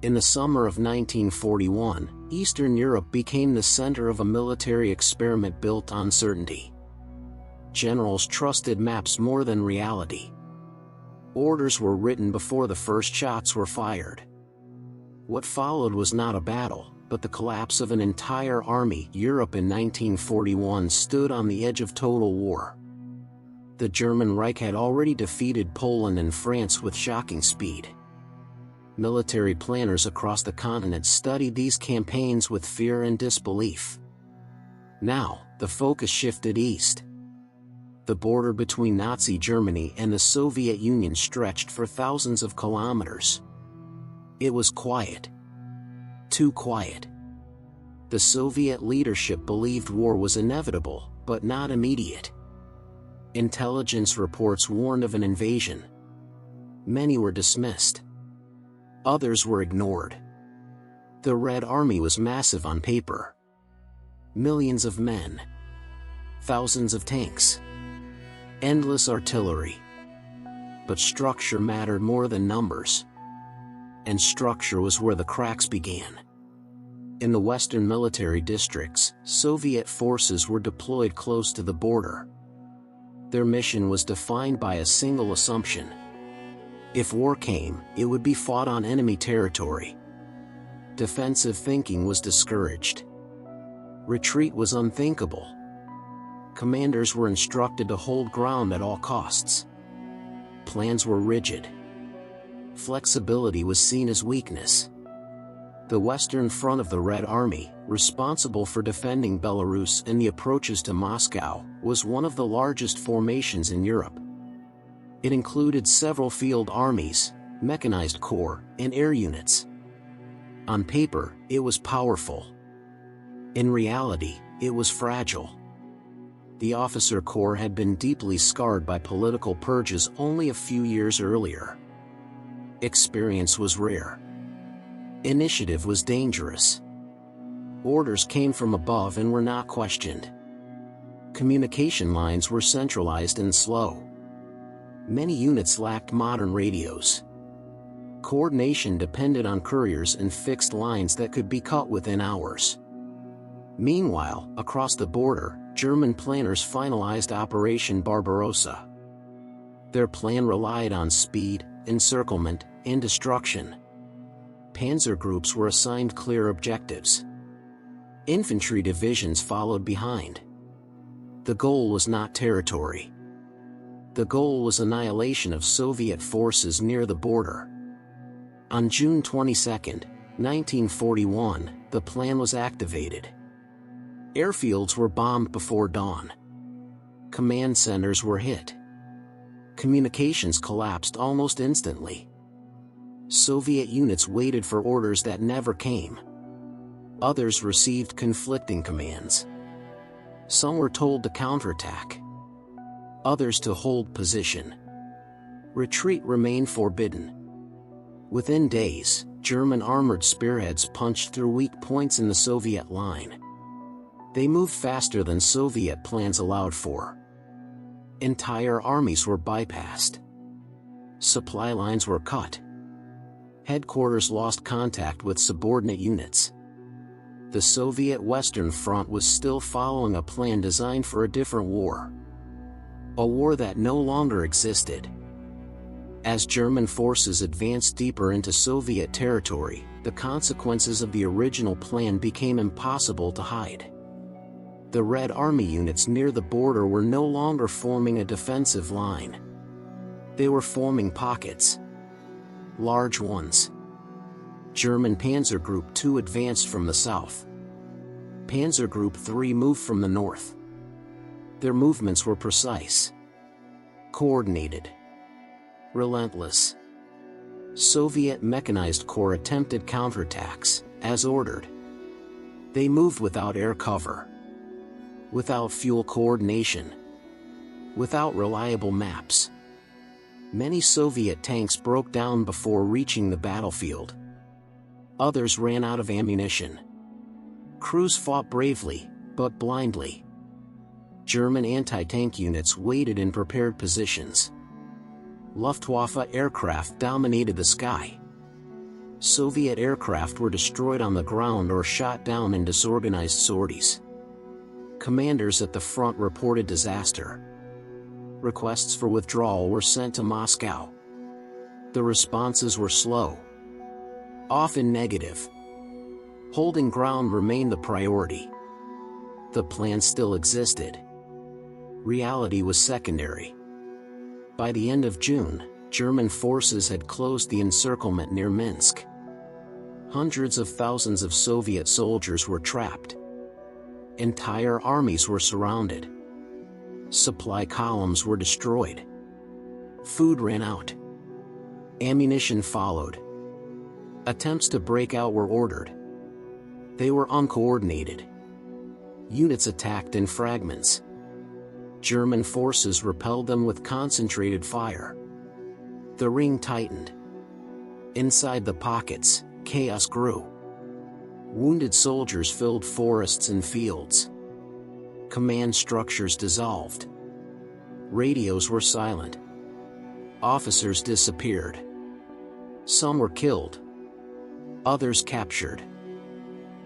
In the summer of 1941, Eastern Europe became the center of a military experiment built on certainty. Generals trusted maps more than reality. Orders were written before the first shots were fired. What followed was not a battle, but the collapse of an entire army. Europe in 1941 stood on the edge of total war. The German Reich had already defeated Poland and France with shocking speed. Military planners across the continent studied these campaigns with fear and disbelief. Now, the focus shifted east. The border between Nazi Germany and the Soviet Union stretched for thousands of kilometers. It was quiet. Too quiet. The Soviet leadership believed war was inevitable, but not immediate. Intelligence reports warned of an invasion. Many were dismissed. Others were ignored. The Red Army was massive on paper. Millions of men. Thousands of tanks. Endless artillery. But structure mattered more than numbers. And structure was where the cracks began. In the western military districts, Soviet forces were deployed close to the border. Their mission was defined by a single assumption. If war came, it would be fought on enemy territory. Defensive thinking was discouraged. Retreat was unthinkable. Commanders were instructed to hold ground at all costs. Plans were rigid. Flexibility was seen as weakness. The western front of the Red Army, responsible for defending Belarus and the approaches to Moscow, was one of the largest formations in Europe. It included several field armies, mechanized corps, and air units. On paper, it was powerful. In reality, it was fragile. The officer corps had been deeply scarred by political purges only a few years earlier. Experience was rare. Initiative was dangerous. Orders came from above and were not questioned. Communication lines were centralized and slow. Many units lacked modern radios. Coordination depended on couriers and fixed lines that could be cut within hours. Meanwhile, across the border, German planners finalized Operation Barbarossa. Their plan relied on speed, encirclement, and destruction. Panzer groups were assigned clear objectives. Infantry divisions followed behind. The goal was not territory. The goal was annihilation of Soviet forces near the border. On June 22, 1941, the plan was activated. Airfields were bombed before dawn. Command centers were hit. Communications collapsed almost instantly. Soviet units waited for orders that never came. Others received conflicting commands. Some were told to counterattack. Others to hold position. Retreat remained forbidden. Within days, German armored spearheads punched through weak points in the Soviet line. They moved faster than Soviet plans allowed for. Entire armies were bypassed. Supply lines were cut. Headquarters lost contact with subordinate units. The Soviet Western Front was still following a plan designed for a different war. A war that no longer existed. As German forces advanced deeper into Soviet territory, the consequences of the original plan became impossible to hide. The Red Army units near the border were no longer forming a defensive line. They were forming pockets. Large ones. German Panzer Group 2 advanced from the south. Panzer Group 3 moved from the north. Their movements were precise. Coordinated. Relentless. Soviet mechanized corps attempted counterattacks, as ordered. They moved without air cover. Without fuel coordination. Without reliable maps. Many Soviet tanks broke down before reaching the battlefield. Others ran out of ammunition. Crews fought bravely, but blindly. German anti-tank units waited in prepared positions. Luftwaffe aircraft dominated the sky. Soviet aircraft were destroyed on the ground or shot down in disorganized sorties. Commanders at the front reported disaster. Requests for withdrawal were sent to Moscow. The responses were slow, often negative. Holding ground remained the priority. The plan still existed. Reality was secondary. By the end of June, German forces had closed the encirclement near Minsk. Hundreds of thousands of Soviet soldiers were trapped. Entire armies were surrounded. Supply columns were destroyed. Food ran out. Ammunition followed. Attempts to break out were ordered. They were uncoordinated. Units attacked in fragments. German forces repelled them with concentrated fire. The ring tightened. Inside the pockets, chaos grew. Wounded soldiers filled forests and fields. Command structures dissolved. Radios were silent. Officers disappeared. Some were killed. Others captured.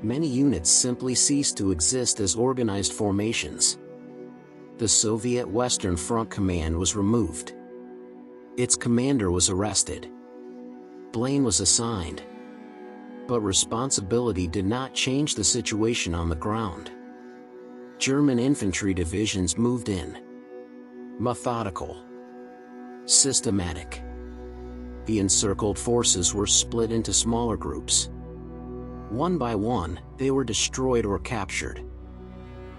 Many units simply ceased to exist as organized formations. The Soviet Western Front Command was removed. Its commander was arrested. Blame was assigned. But responsibility did not change the situation on the ground. German infantry divisions moved in. Methodical. Systematic. The encircled forces were split into smaller groups. One by one, they were destroyed or captured.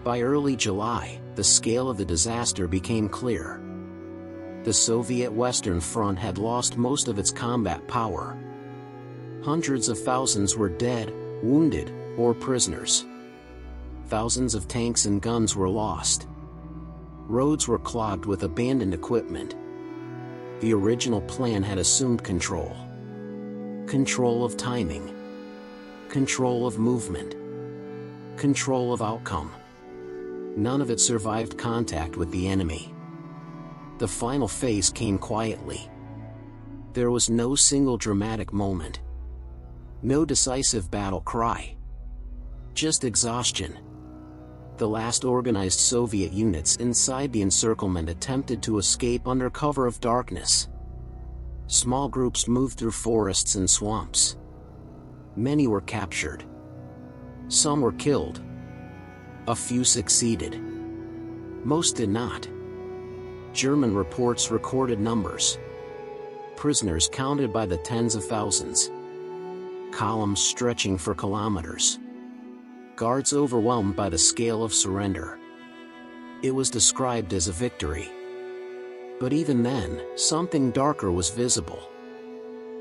By early July, the scale of the disaster became clear. The Soviet Western Front had lost most of its combat power. Hundreds of thousands were dead, wounded, or prisoners. Thousands of tanks and guns were lost. Roads were clogged with abandoned equipment. The original plan had assumed control. Control of timing. Control of movement. Control of outcome. None of it survived contact with the enemy. The final phase came quietly. There was no single dramatic moment. No decisive battle cry. Just exhaustion. The last organized Soviet units inside the encirclement attempted to escape under cover of darkness. Small groups moved through forests and swamps. Many were captured. Some were killed. A few succeeded. Most did not. German reports recorded numbers. Prisoners counted by the tens of thousands. Columns stretching for kilometers. Guards overwhelmed by the scale of surrender. It was described as a victory. But even then, something darker was visible.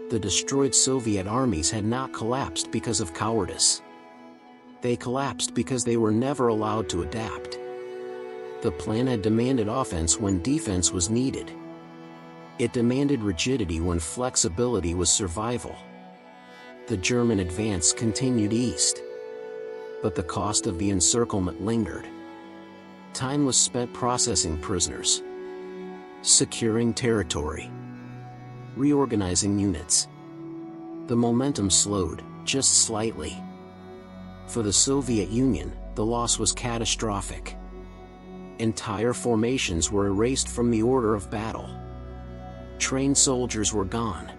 The destroyed Soviet armies had not collapsed because of cowardice. They collapsed because they were never allowed to adapt. The plan had demanded offense when defense was needed. It demanded rigidity when flexibility was survival. The German advance continued east. But the cost of the encirclement lingered. Time was spent processing prisoners, securing territory, reorganizing units. The momentum slowed, just slightly. For the Soviet Union, the loss was catastrophic. Entire formations were erased from the order of battle. Trained soldiers were gone.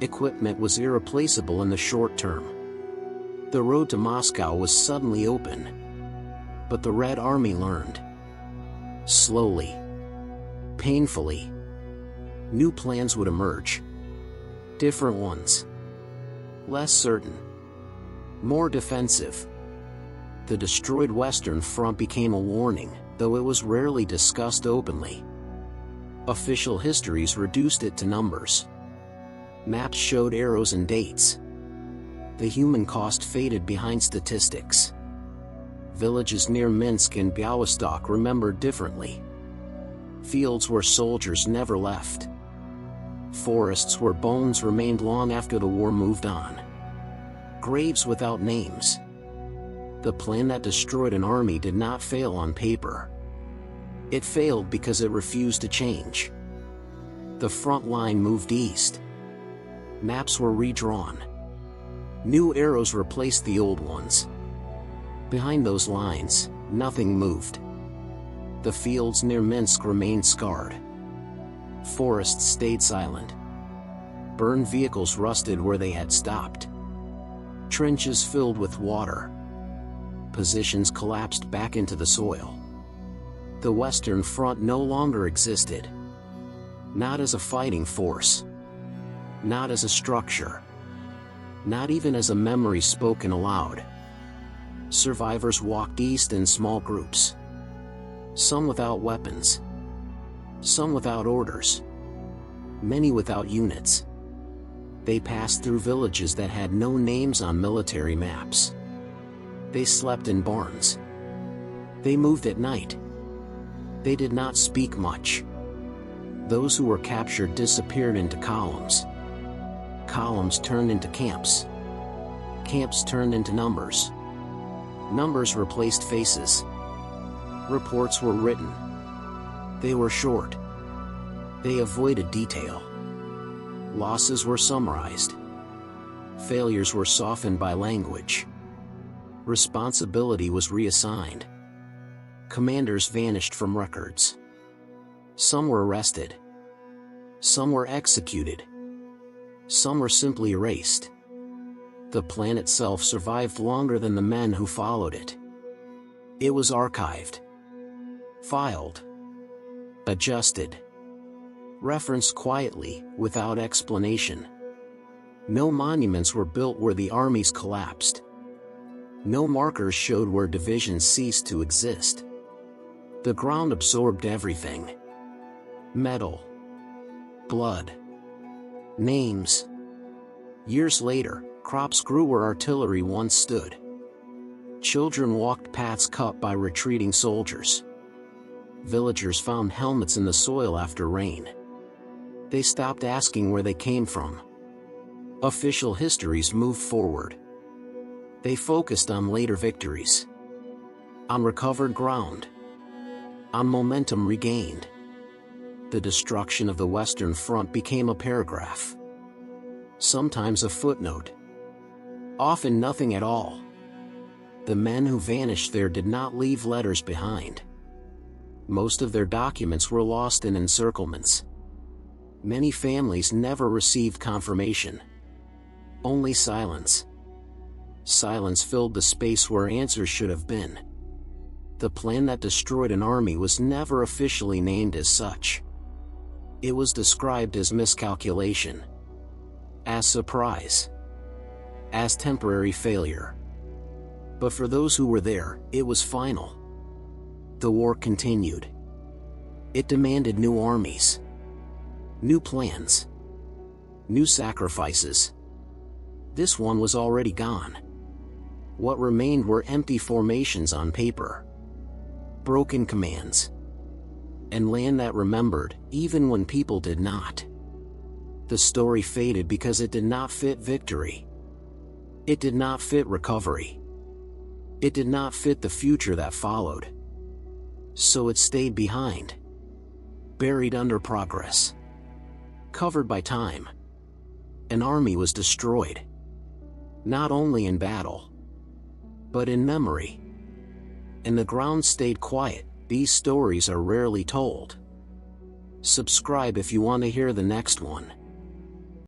Equipment was irreplaceable in the short term. The road to Moscow was suddenly open. But the Red Army learned. Slowly. Painfully. New plans would emerge. Different ones. Less certain. More defensive. The destroyed Western Front became a warning, though it was rarely discussed openly. Official histories reduced it to numbers. Maps showed arrows and dates. The human cost faded behind statistics. Villages near Minsk and Białystok remembered differently. Fields where soldiers never left. Forests where bones remained long after the war moved on. Graves without names. The plan that destroyed an army did not fail on paper. It failed because it refused to change. The front line moved east. Maps were redrawn. New arrows replaced the old ones. Behind those lines, nothing moved. The fields near Minsk remained scarred. Forests stayed silent. Burned vehicles rusted where they had stopped. Trenches filled with water. Positions collapsed back into the soil. The Western Front no longer existed. Not as a fighting force. Not as a structure. Not even as a memory spoken aloud. Survivors walked east in small groups. Some without weapons. Some without orders. Many without units. They passed through villages that had no names on military maps. They slept in barns. They moved at night. They did not speak much. Those who were captured disappeared into columns. Columns turned into camps. Camps turned into numbers. Numbers replaced faces. Reports were written. They were short. They avoided detail. Losses were summarized. Failures were softened by language. Responsibility was reassigned. Commanders vanished from records. Some were arrested. Some were executed. Some were simply erased. The plan itself survived longer than the men who followed it. It was archived. Filed. Adjusted. Referenced quietly, without explanation. No monuments were built where the armies collapsed. No markers showed where divisions ceased to exist. The ground absorbed everything. Metal. Blood. Names. Years later, crops grew where artillery once stood. Children walked paths cut by retreating soldiers. Villagers found helmets in the soil after rain. They stopped asking where they came from. Official histories moved forward. They focused on later victories. On recovered ground. On momentum regained. The destruction of the Western Front became a paragraph. Sometimes a footnote. Often nothing at all. The men who vanished there did not leave letters behind. Most of their documents were lost in encirclements. Many families never received confirmation. Only silence. Silence filled the space where answers should have been. The plan that destroyed an army was never officially named as such. It was described as miscalculation. As surprise. As temporary failure. But for those who were there, it was final. The war continued. It demanded new armies. New plans. New sacrifices. This one was already gone. What remained were empty formations on paper. Broken commands. And land that remembered, even when people did not. The story faded because it did not fit victory. It did not fit recovery. It did not fit the future that followed. So it stayed behind. Buried under progress. Covered by time. An army was destroyed. Not only in battle, but in memory. And the ground stayed quiet. These stories are rarely told. Subscribe if you want to hear the next one.